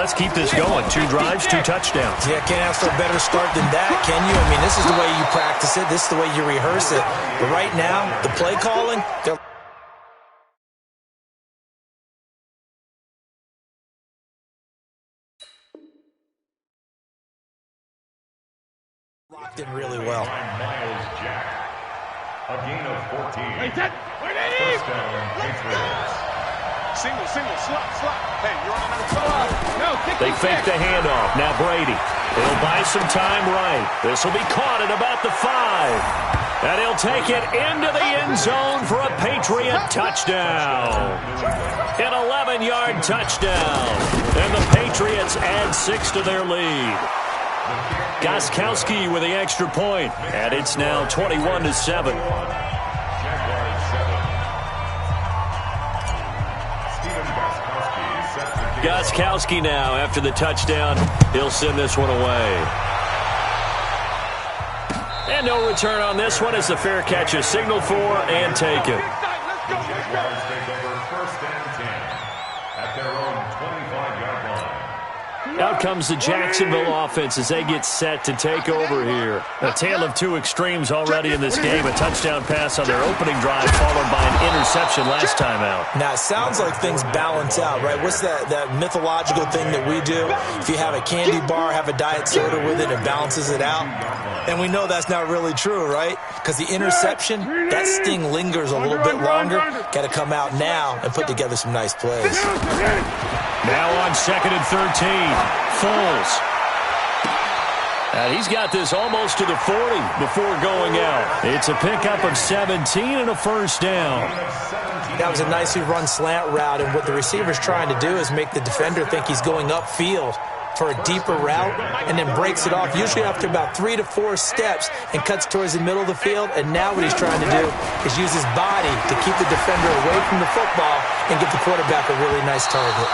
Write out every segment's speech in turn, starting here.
let's keep this going. 2 drives, 2 touchdowns. Yeah, can't ask for a better start than that, can you? I mean, this is the way you practice it. This is the way you rehearse it. But right now, the play calling, they're locked in really well. Miles Jack. A gain of 14. First down, Patriots. Single, slot. Hey, you're on another throw. No, they fake the handoff. Now Brady. He'll buy some time right. This will be caught at about the 5. And he'll take it into the end zone for a Patriot touchdown. An 11-yard touchdown. And the Patriots add 6 to their lead. Gostkowski with the extra point. And it's now 21-7. Gostkowski now after the touchdown. He'll send this one away. And no return on this one as the fair catch is signaled for and taken. Jaguars take over 1st and 10 at their own 25-yard line. Out comes the Jacksonville offense as they get set to take over here. A tale of 2 extremes already in this game. A touchdown pass on their opening drive followed by an interception last time out. Now, it sounds like things balance out, right? What's that mythological thing that we do? If you have a candy bar, have a diet soda with it, it balances it out. And we know that's not really true, right? Because the interception, that sting lingers a little bit longer. Got to come out now and put together some nice plays. Now on 2nd and 13, Foles. And he's got this almost to the 40 before going out. It's a pickup of 17 and a first down. That was a nicely run slant route, and what the receiver's trying to do is make the defender think he's going upfield for a deeper route and then breaks it off, usually after about 3 to 4 steps, and cuts towards the middle of the field. And now what he's trying to do is use his body to keep the defender away from the football and give the quarterback a really nice target.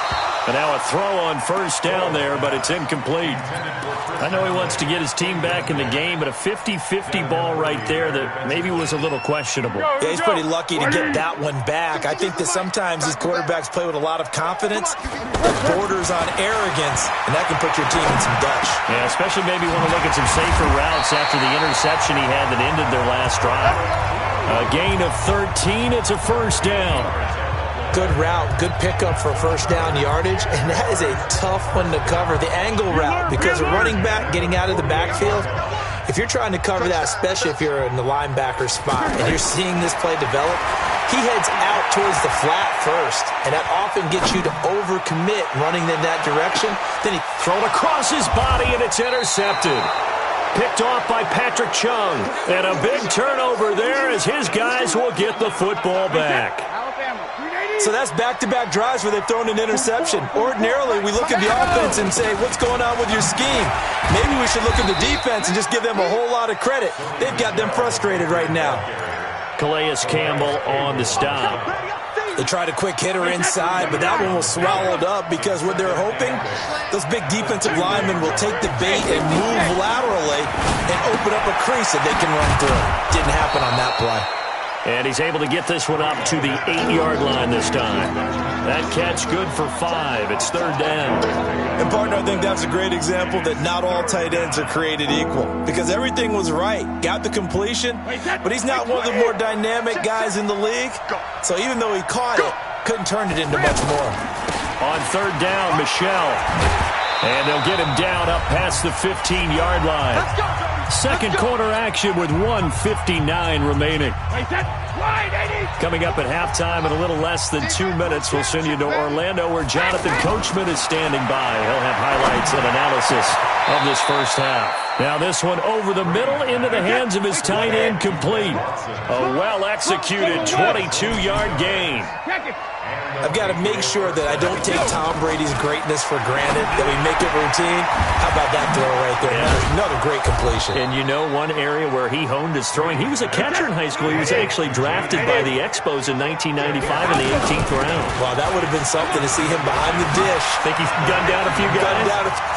And now a throw on first down there, but it's incomplete. I know he wants to get his team back in the game, but a 50-50 ball right there that maybe was a little questionable. Yeah, he's pretty lucky to get that one back. I think that sometimes these quarterbacks play with a lot of confidence that borders on arrogance, and that can put your team in some Dutch. Yeah, especially maybe want to look at some safer routes after the interception he had that ended their last drive. A gain of 13, it's a first down. Good route, good pickup for first down yardage, and that is a tough one to cover, the angle route, because a running back getting out of the backfield, if you're trying to cover that, especially if you're in the linebacker spot and you're seeing this play develop, he heads out towards the flat first, and that often gets you to overcommit running in that direction. Then he thrown across his body, and it's intercepted. Picked off by Patrick Chung, and a big turnover there as his guys will get the football back. So that's back-to-back drives where they've thrown an interception. Ordinarily, we look at the offense and say, what's going on with your scheme? Maybe we should look at the defense and just give them a whole lot of credit. They've got them frustrated right now. Calais Campbell on the stop. They tried a quick hitter inside, but that one was swallowed up because what they're hoping, those big defensive linemen will take the bait and move laterally and open up a crease that they can run through. Didn't happen on that play. And he's able to get this one up to the 8-yard line this time. That catch good for 5. It's third down. And, partner, I think that's a great example that not all tight ends are created equal because everything was right. Got the completion, but he's not one of the more dynamic guys in the league. So even though he caught it, couldn't turn it into much more. On third down, Michelle. And they'll get him down up past the 15-yard line. Second quarter action with 1:59 remaining. Coming up at halftime in a little less than 2 minutes, we'll send you to Orlando where Jonathan Coachman is standing by. He'll have highlights and analysis of this first half. Now this one over the middle into the hands of his tight end, complete. A well-executed 22-yard gain. I've got to make sure that I don't take Tom Brady's greatness for granted, that we make it routine. How about that throw right there? Yeah. Another great completion. And you know one area where he honed his throwing, he was a catcher in high school. He was actually drafted by the Expos in 1995 in the 18th round. Wow, that would have been something to see him behind the dish. Think he's gunned down a few guys?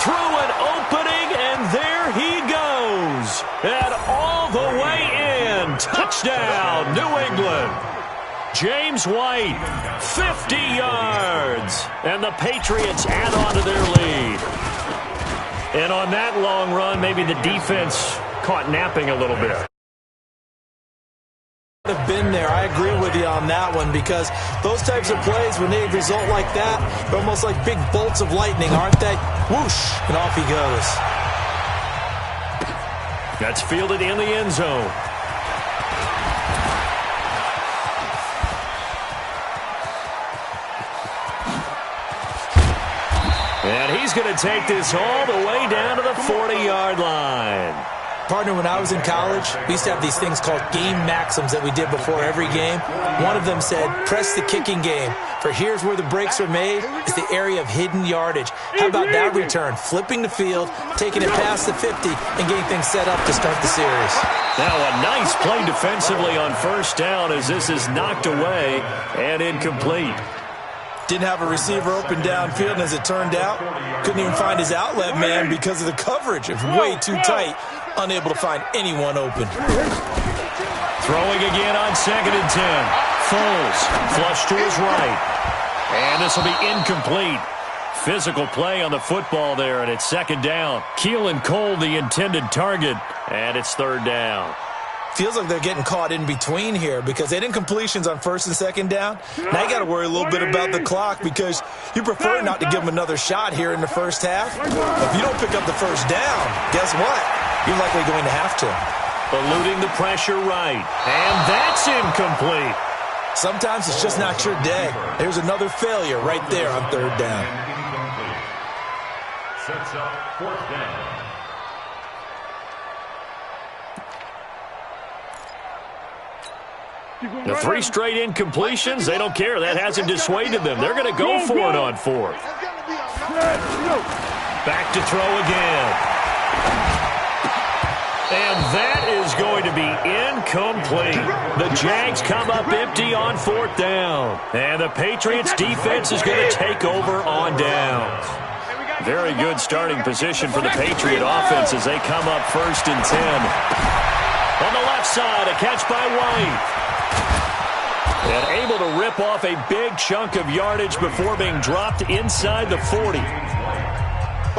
Through an opening, and there he goes. And all the way in. Touchdown, New England. James White, 50 yards. And the Patriots add on to their lead. And on that long run, maybe the defense caught napping a little bit. Have been there. I agree with you on that one, because those types of plays, when they result like that, they're almost like big bolts of lightning, aren't they? Whoosh, and off he goes. That's fielded in the end zone. And he's going to take this all the way down to the 40-yard line. Partner, when I was in college, we used to have these things called game maxims that we did before every game. One of them said, press the kicking game, for here's where the breaks are made. It's the area of hidden yardage. How about that return? Flipping the field, taking it past the 50, and getting things set up to start the series. Now a nice play defensively on first down as this is knocked away and incomplete. Didn't have a receiver open downfield, and as it turned out, couldn't even find his outlet man because of the coverage. It was way too tight. Unable to find anyone open. Throwing again on 2nd and 10. Foles flush to his right. And this will be incomplete. Physical play on the football there, and it's 2nd down. Keelan Cole, the intended target, and it's 3rd down. Feels like they're getting caught in between here, because they didn't incompletions on 1st and 2nd down. Now you got to worry a little bit about the clock, because you prefer not to give them another shot here in the first half. If you don't pick up the first down, guess what? You're likely going to have to. Eluding the pressure right. And that's incomplete. Sometimes it's just not your day. There's another failure right there on 3rd down. Sets up 4th down. The 3 straight incompletions, they don't care. That hasn't dissuaded them. They're going to go for it on 4th. Back to throw again. And that is going to be incomplete. The Jags come up empty on 4th down. And the Patriots defense is going to take over on downs. Very good starting position for the Patriot offense as they come up 1st and 10. On the left side, a catch by White. And able to rip off a big chunk of yardage before being dropped inside the 40.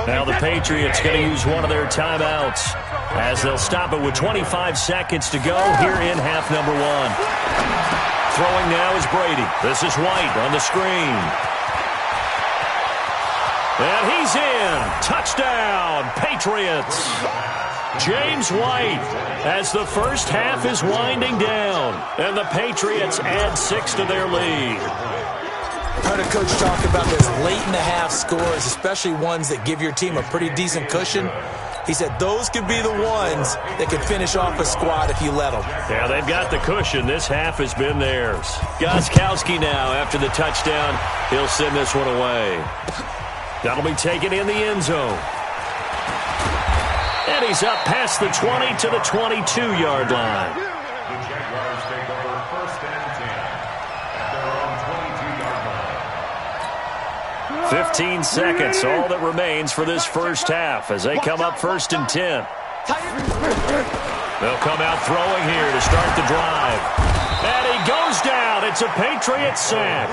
Now the Patriots going to use one of their timeouts as they'll stop it with 25 seconds to go here in half number 1. Throwing now is Brady. This is White on the screen. And he's in. Touchdown, Patriots. James White as the first half is winding down. And the Patriots add 6 to their lead. I heard a coach talk about those late-in-the-half scores, especially ones that give your team a pretty decent cushion. He said those could be the ones that could finish off a squad if you let them. Yeah, they've got the cushion. This half has been theirs. Gostkowski now, after the touchdown, he'll send this one away. That'll be taken in the end zone. And he's up past the 20 to the 22-yard line. The Jaguars take over 1st and 10 at their own 22-yard line. 15 seconds, all that remains for this first half as they come up 1st and 10. They'll come out throwing here to start the drive. And he goes down. It's a Patriot sack.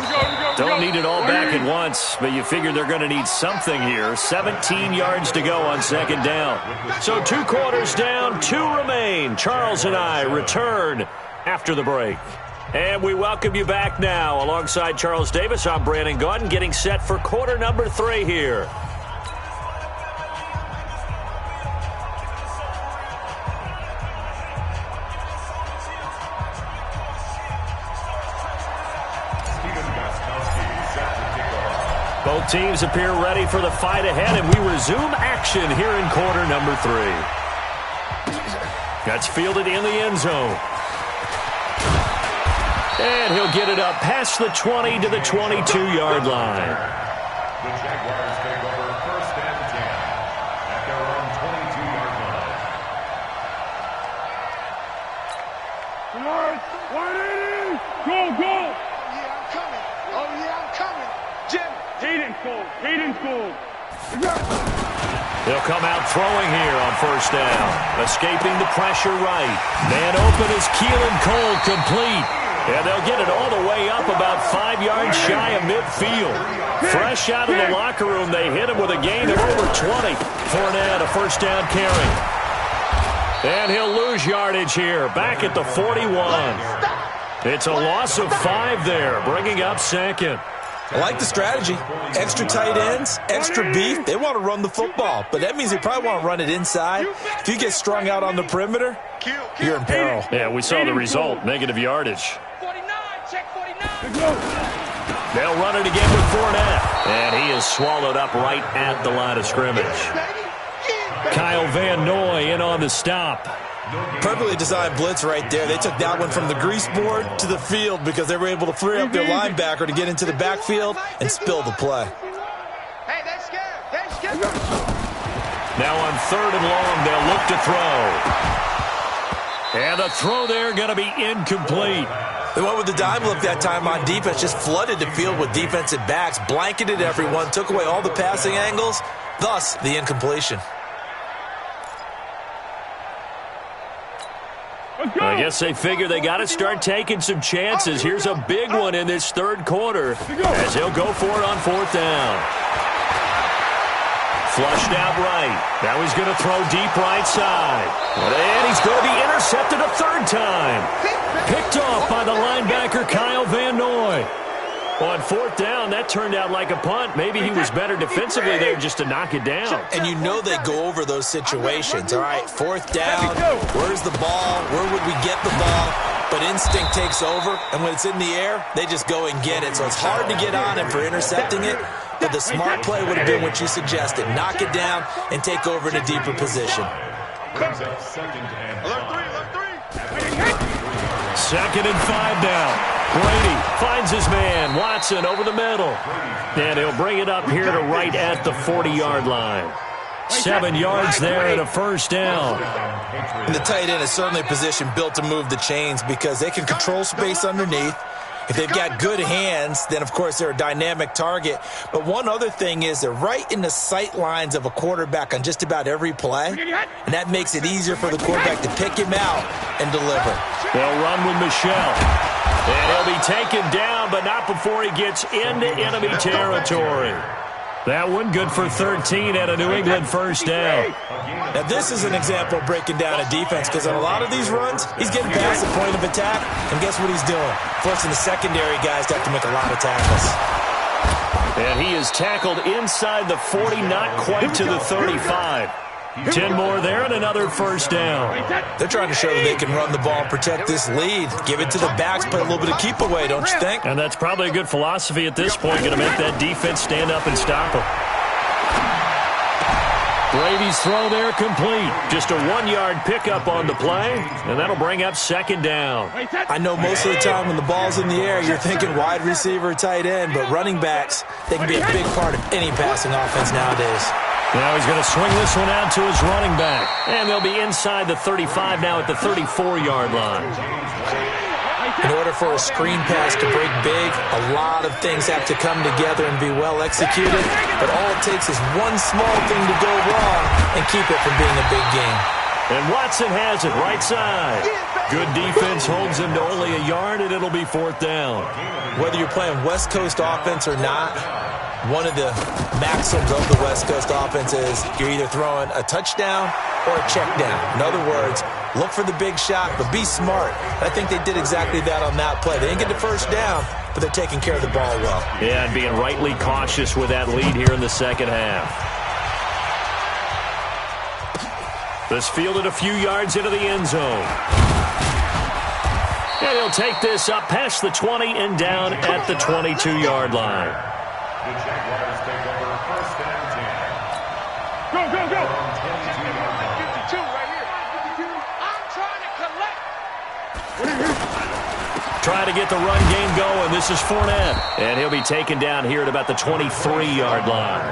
Don't need it all back at once, but you figure they're going to need something here. 17 yards to go on 2nd down. So 2 quarters down, 2 remain. Charles and I return after the break. And we welcome you back now. Alongside Charles Davis, I'm Brandon Gaudin, getting set for quarter number 3 here. Both teams appear ready for the fight ahead, and we resume action here in quarter number 3. That's fielded in the end zone. And he'll get it up past the 20 to the 22-yard line. The Jaguars take over 1st and 10 at their own 22-yard line. 180! Go, go! Oh, yeah, I'm coming. Oh, yeah, I'm coming. Jim, Hayden Cole. They'll come out throwing here on 1st down. Escaping the pressure right. Man open is Keelan Cole, complete. And they'll get it all the way up about 5 yards shy of midfield. Fresh out of the locker room, they hit him with a gain of over 20. Fournette, a first down carry. And he'll lose yardage here. Back at the 41. It's a loss of 5 there, bringing up second. I like the strategy. Extra tight ends, extra beef. They want to run the football, but that means they probably want to run it inside. If you get strung out on the perimeter, you're in peril. Yeah, we saw the result, negative yardage. 49, check 49. They'll run it again with Fournette. And he is swallowed up right at the line of scrimmage. Kyle Van Noy in on the stop. Perfectly designed blitz right there. They took that one from the grease board to the field because they were able to free up their linebacker to get into the backfield and spill the play. Hey, they're scared. They're scared. Now on 3rd and long, they'll look to throw. And the throw there going to be incomplete. They went with the dime look that time on defense, just flooded the field with defensive backs, blanketed everyone, took away all the passing angles, thus the incompletion. I guess they figure they got to start taking some chances. Here's a big one in this 3rd quarter as he'll go for it on 4th down. Flushed out right. Now he's going to throw deep right side. And he's going to be intercepted a 3rd time. Picked off by the linebacker Kyle Van Noy. On 4th down, that turned out like a punt. Maybe he was better defensively there just to knock it down. And you know they go over those situations. All right, 4th down, where's the ball? Where would we get the ball? But instinct takes over, and when it's in the air, they just go and get it. So it's hard to get on him for intercepting it, but the smart play would have been what you suggested. Knock it down and take over in a deeper position. Second and 5 now. Brady finds his man, Watson, over the middle. And he'll bring it up here to right at the 40-yard line. 7 yards there and a first down. And the tight end is certainly a position built to move the chains because they can control space underneath. If they've got good hands, then, of course, they're a dynamic target. But one other thing is they're right in the sight lines of a quarterback on just about every play, and that makes it easier for the quarterback to pick him out and deliver. They'll run with Michel. And he'll be taken down, but not before he gets into enemy territory. That one good for 13 at a New England first down. Now, this is an example of breaking down a defense because on a lot of these runs, he's getting past the point of attack, and guess what he's doing? Forcing the secondary guys to have to make a lot of tackles. And he is tackled inside the 40, not quite to the 35. 10 more there and another first down. They're trying to show that they can run the ball and protect this lead. Give it to the backs, play a little bit of keep away, don't you think? And that's probably a good philosophy at this point, going to make that defense stand up and stop him. Brady's throw there complete. Just a 1-yard pickup on the play, and that'll bring up second down. I know most of the time when the ball's in the air, you're thinking wide receiver, tight end, but running backs, they can be a big part of any passing offense nowadays. Now he's going to swing this one out to his running back. And they'll be inside the 35 now at the 34-yard line. In order for a screen pass to break big, a lot of things have to come together and be well executed. But all it takes is one small thing to go wrong and keep it from being a big game. And Watson has it right side. Good defense holds him to only a yard, and it'll be 4th down. Whether you're playing West Coast offense or not, one of the maxims of the West Coast offense is you're either throwing a touchdown or a check down. In other words, look for the big shot, but be smart. I think they did exactly that on that play. They didn't get the first down, but they're taking care of the ball well. Yeah, and being rightly cautious with that lead here in the second half. This fielded a few yards into the end zone. And he'll take this up past the 20 and down at the 22-yard line. The Jaguars take over first and 10. Go, go, go. 52 right here. I'm trying to collect. Trying to get the run game going. This is Fournette. And he'll be taken down here at about the 23-yard line.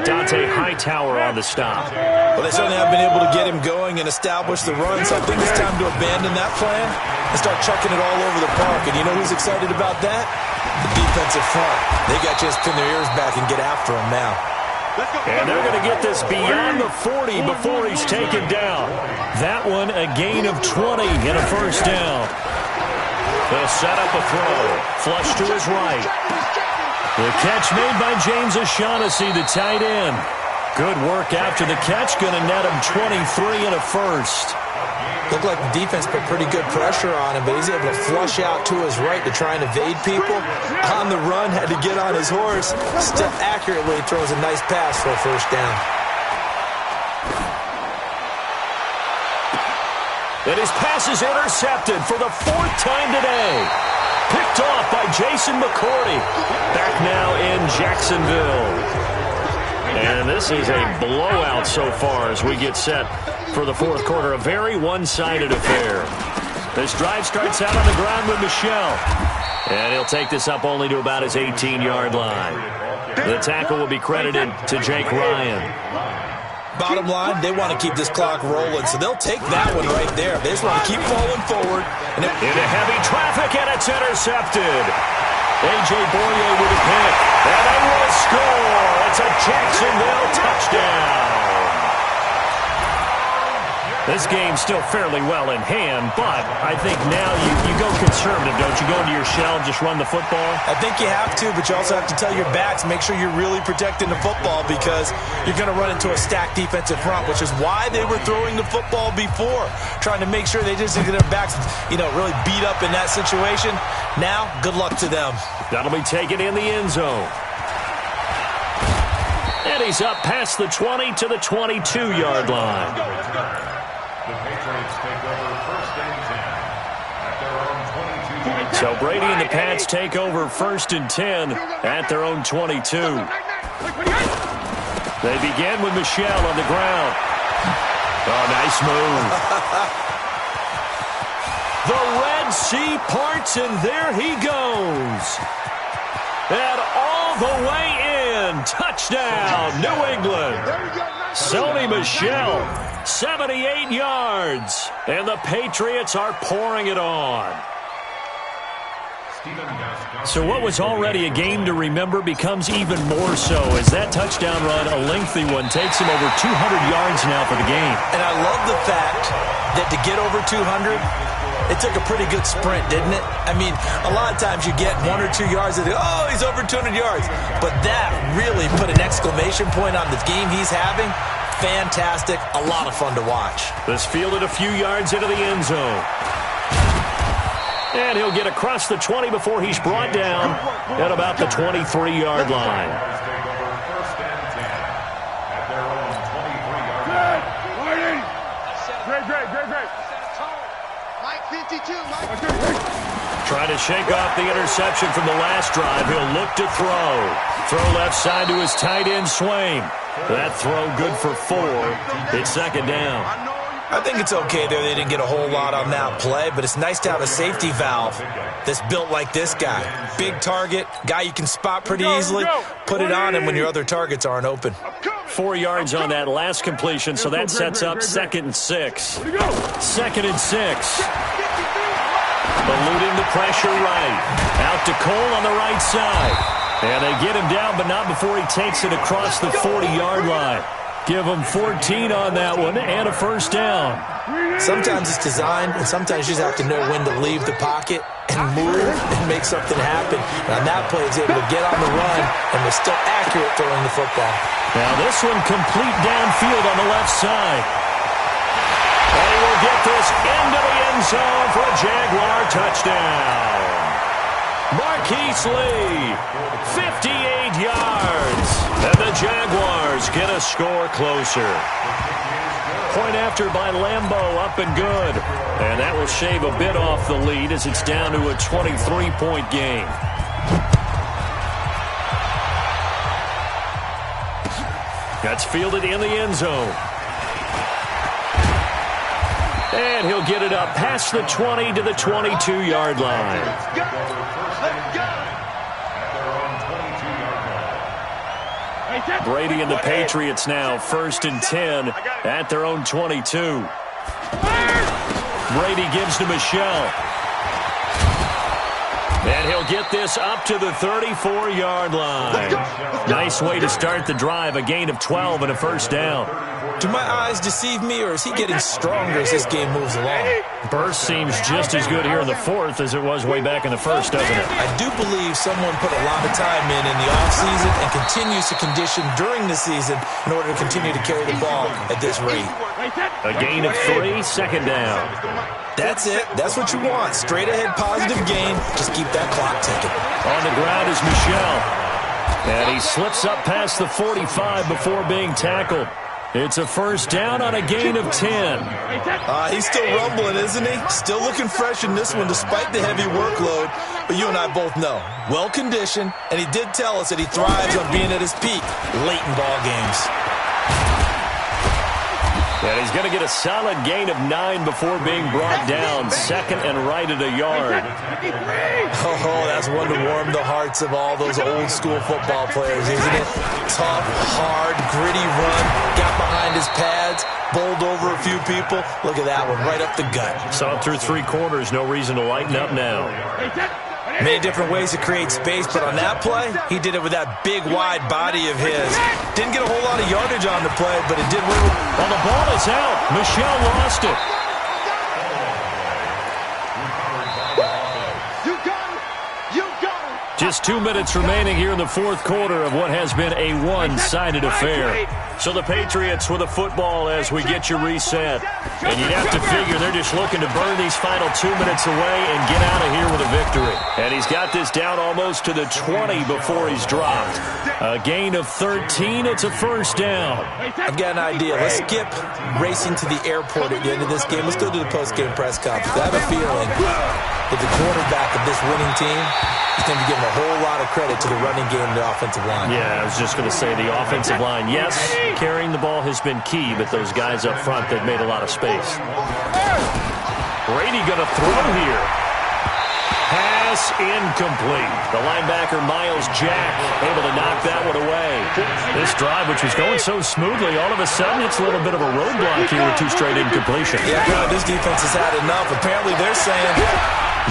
Dante Hightower on the stop. Well, they certainly have been able to get him going and establish the run, so I think it's time to abandon that plan and start chucking it all over the park. And you know who's excited about that? The defensive front. They got to just pin their ears back and get after him now. And they're going to get this beyond the 40 before he's taken down. That one a gain of 20 and a first down. They'll set up a throw. Flush to his right. The catch made by James O'Shaughnessy, the tight end. Good work after the catch. Going to net him 23 and a first. Looked like the defense put pretty good pressure on him, but he's able to flush out to his right to try and evade people. On the run, had to get on his horse. Still accurately throws a nice pass for a first down. And his pass is intercepted for the 4th time today. Picked off by Jason McCourty. Back now in Jacksonville. And this is a blowout so far as we get set for the 4th quarter. A very one-sided affair. This drive starts out on the ground with Michel. And he'll take this up only to about his 18-yard line. The tackle will be credited to Jake Ryan. Bottom line, they want to keep this clock rolling, so they'll take that one right there. They just want to keep falling forward. Into heavy traffic, and it's intercepted. A.J. Boyer with a pick, and they will score. It's a Jacksonville touchdown. This game's still fairly well in hand, but I think now you go conservative, don't you? Go into your shell and just run the football? I think you have to, but you also have to tell your backs, make sure you're really protecting the football because you're going to run into a stacked defensive front, which is why they were throwing the football before, trying to make sure they just get their backs, really beat up in that situation. Now, good luck to them. That'll be taken in the end zone. And he's up past the 20 to the 22-yard line. The Patriots take over 1st and 10 at their own 22. So Brady and the Pats take over 1st and 10 at their own 22. They begin with Michel on the ground. Oh, nice move. The Red Sea parts, and there he goes. And all the way in. Touchdown, New England. Sony Michel, 78 yards. And the Patriots are pouring it on. So what was already a game to remember becomes even more so as that touchdown run, a lengthy one, takes him over 200 yards now for the game. And I love the fact that to get over 200, it took a pretty good sprint, didn't it? I mean, a lot of times you get 1 or 2 yards and he's over 200 yards. But that really put an exclamation point on the game he's having. Fantastic. A lot of fun to watch. This fielded a few yards into the end zone. And he'll get across the 20 before he's brought down at about the 23-yard line. Trying to shake off the interception from the last drive. He'll look to throw. Throw left side to his tight end, Swain. That throw good for 4. It's 2nd down. I think it's okay there. They didn't get a whole lot on that play, but it's nice to have a safety valve that's built like this guy. Big target, guy you can spot pretty easily. Put it on him when your other targets aren't open. 4 yards on that last completion, so that sets up 2nd and 6. 2nd and 6. Eluding the pressure right. Out to Cole on the right side. And they get him down, but not before he takes it across the 40-yard line. Give him 14 on that one and a first down. Sometimes it's designed, and sometimes you just have to know when to leave the pocket and move and make something happen. And on that play, he's able to get on the run, and was still accurate throwing the football. Now this one complete downfield on the left side. And he will get this into the end zone for a Jaguar touchdown. Marquise Lee, 58 yards. And the Jaguars get a score closer. Point after by Lambeau, up and good. And that will shave a bit off the lead as it's down to a 23-point game. That's fielded in the end zone. And he'll get it up past the 20 to the 22-yard line. Brady and the Patriots now 1st and 10 at their own 22. Brady gives to Michel. And he'll get this up to the 34-yard line. Nice way to start the drive, a gain of 12 and a first down. Do my eyes deceive me, or is he getting stronger as this game moves along? Burst seems just as good here in the fourth as it was way back in the first, doesn't it? I do believe someone put a lot of time in the offseason and continues to condition during the season in order to continue to carry the ball at this rate. A gain of 3, second down. That's it. That's what you want. Straight ahead positive gain. Just keep that clock ticking. On the ground is Michel. And he slips up past the 45 before being tackled. It's a first down on a gain of 10. He's still rumbling, isn't he? Still looking fresh in this one despite the heavy workload. But you and I both know, well-conditioned, and he did tell us that he thrives on being at his peak late in ball games. And he's going to get a solid gain of 9 before being brought down. Second and right at a yard. Oh, that's one to warm the hearts of all those old-school football players, isn't it? Tough, hard, gritty run. Got behind his pads, bowled over a few people. Look at that one, right up the gut. Saw it through 3 quarters. No reason to lighten up now. Many different ways to create space, but on that play, he did it with that big, wide body of his. Didn't get a whole lot of yardage on the play, but it did win. Well, the ball is out. Michel lost it. Just 2 minutes remaining here in the fourth quarter of what has been a one-sided affair. So the Patriots with a football as we get you reset. And you'd have to figure they're just looking to burn these final 2 minutes away and get out of here with a victory. And he's got this down almost to the 20 before he's dropped. A gain of 13. It's a first down. I've got an idea. Let's skip racing to the airport at the end of this game. Let's go to the post-game press conference. I have a feeling that the quarterback of this winning team is going to be given a whole lot of credit to the running game and the offensive line. Yeah, I was just going to say the offensive line. Yes, carrying the ball has been key, but those guys up front, they've made a lot of space. Brady going to throw here. Pass incomplete. The linebacker, Miles Jack, able to knock that one away. This drive, which was going so smoothly, all of a sudden it's a little bit of a roadblock here with 2 straight incompletions. Yeah, this defense has had enough. Apparently they're saying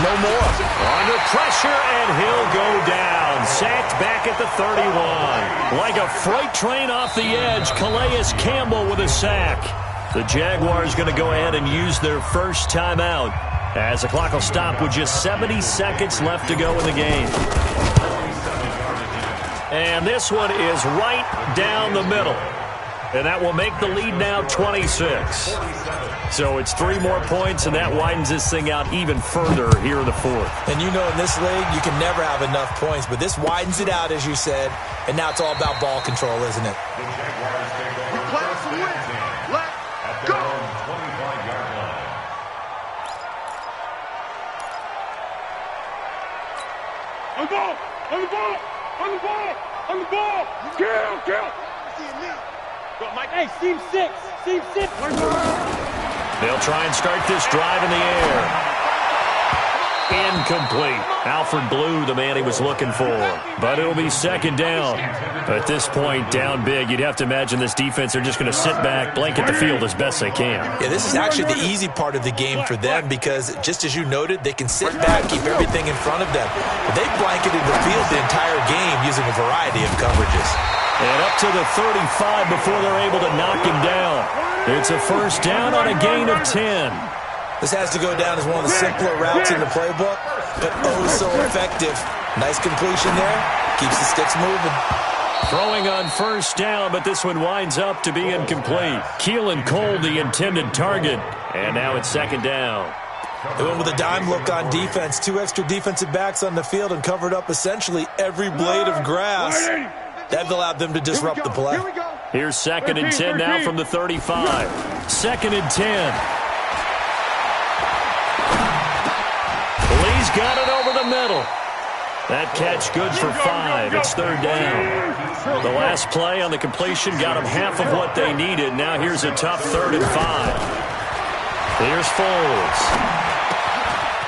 no more. Under pressure, and he'll go down. Sacked back at the 31. Like a freight train off the edge, Calais Campbell with a sack. The Jaguars going to go ahead and use their first timeout as the clock will stop with just 70 seconds left to go in the game. And this one is right down the middle. And that will make the lead now 26. So it's 3 more points, and that widens this thing out even further here in the fourth. And you know in this league, you can never have enough points, but this widens it out, as you said, and now it's all about ball control, isn't it? Let's go! On the ball! On the ball! On the ball! On the ball! Kill! Go, Mike. Hey, seam 6. They'll try and start this drive in the air. Incomplete. Alfred Blue, the man he was looking for. But it'll be second down. At this point, down big, you'd have to imagine this defense are just going to sit back, blanket the field as best they can. Yeah, this is actually the easy part of the game for them because, just as you noted, they can sit back, keep everything in front of them. But they blanketed the field the entire game using a variety of coverages. And up to the 35 before they're able to knock him down. It's a first down on a gain of 10. This has to go down as one of the simpler routes in the playbook, but oh so effective. Nice completion there. Keeps the sticks moving. Throwing on first down, but this one winds up to be incomplete. Keelan Cole, the intended target. And now it's second down. They went with a dime look on defense. 2 extra defensive backs on the field and covered up essentially every blade of grass. That allowed them to disrupt the play. Here's second and 10 now from the 35. Second and 10. Lee's got it over the middle. That catch good for 5. It's third down. The last play on the completion got them half of what they needed. Now here's a tough 3rd and 5. Here's Foles.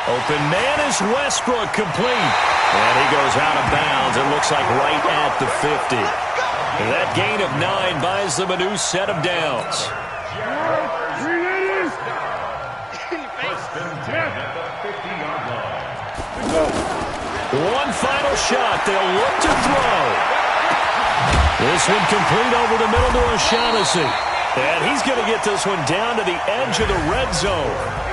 Open man is Westbrook, complete. And he goes out of bounds. It looks like right at the 50. And that gain of 9 buys them a new set of downs. First and 10 at the 50-yard line. One final shot. They'll look to throw. This one complete over the middle to O'Shaughnessy. And he's going to get this one down to the edge of the red zone.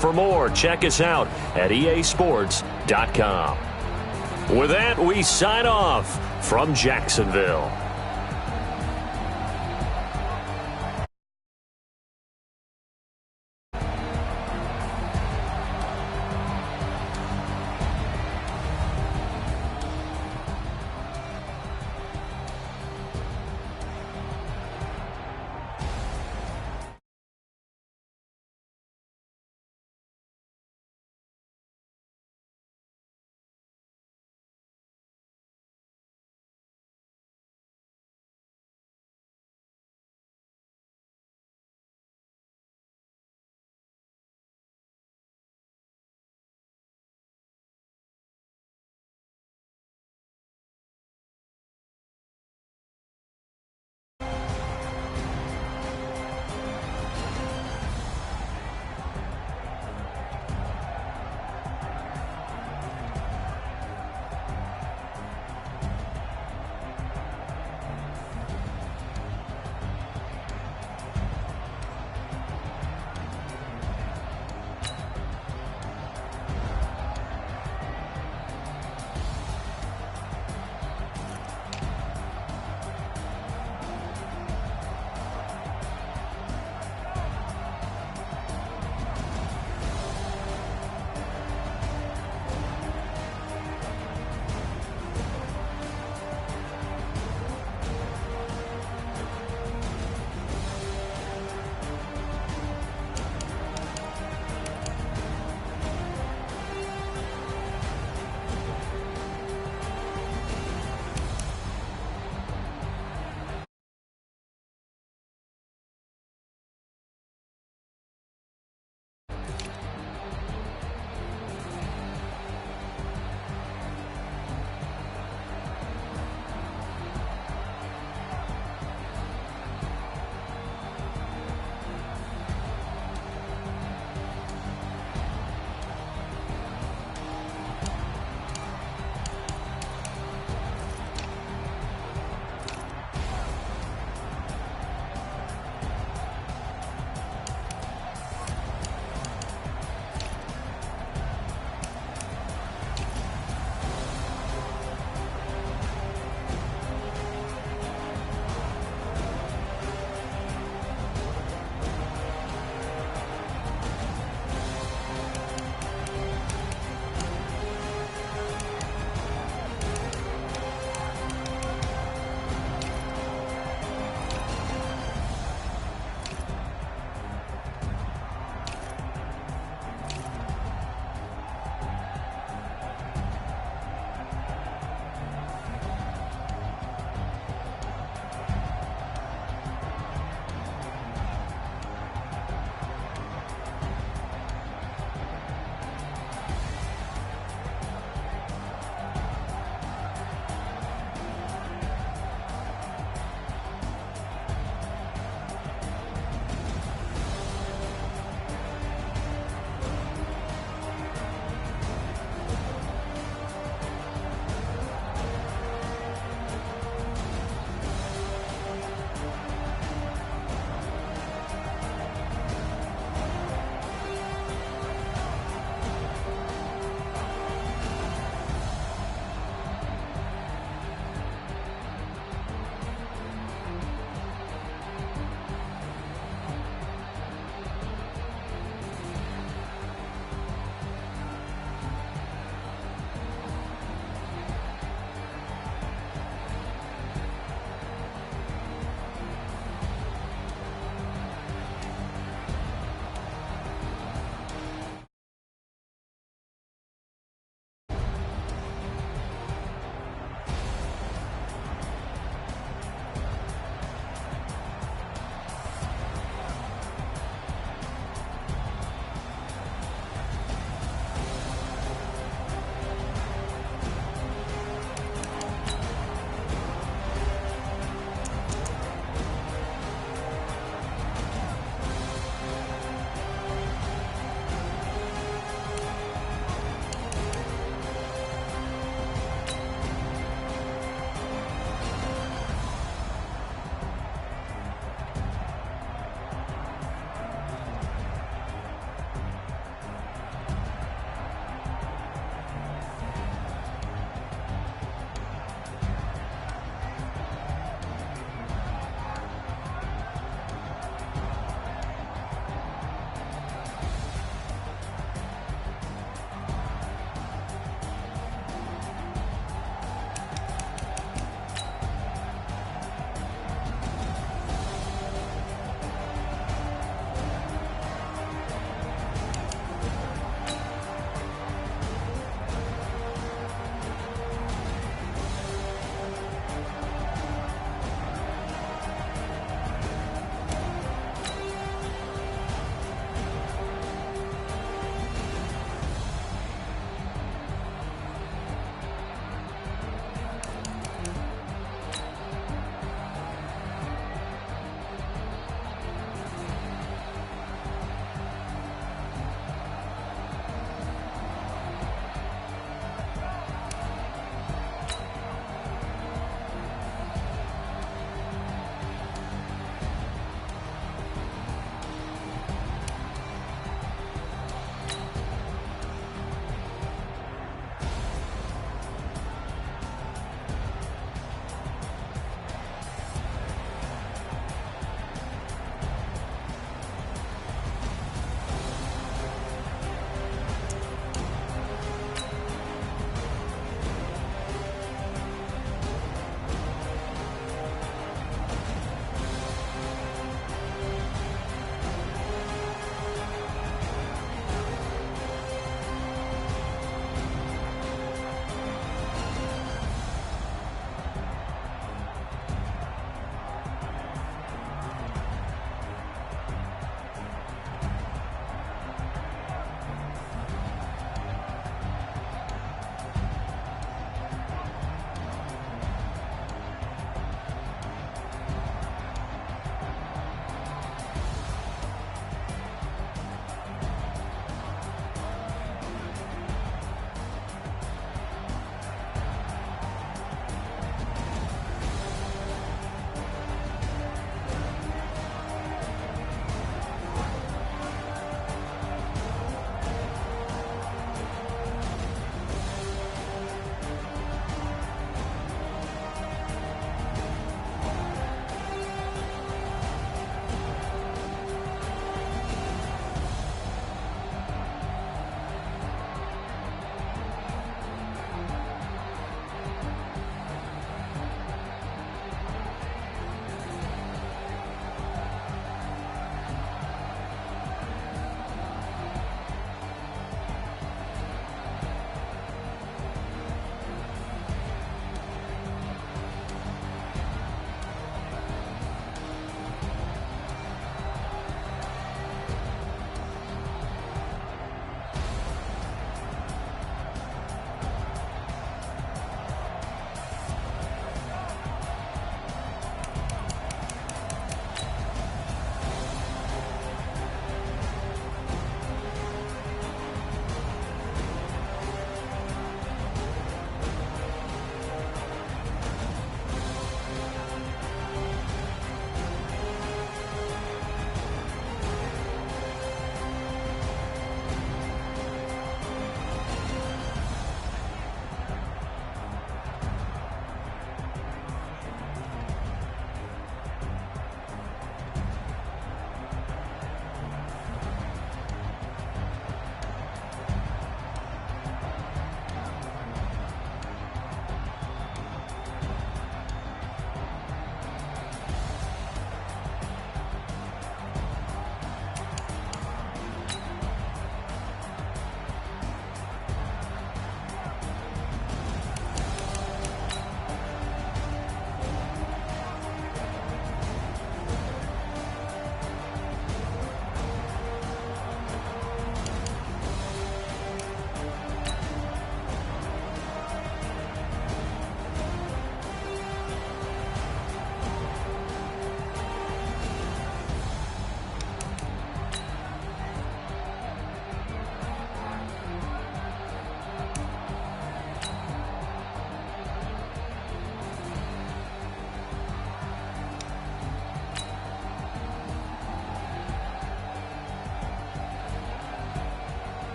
For more, check us out at easports.com. With that, we sign off from Jacksonville.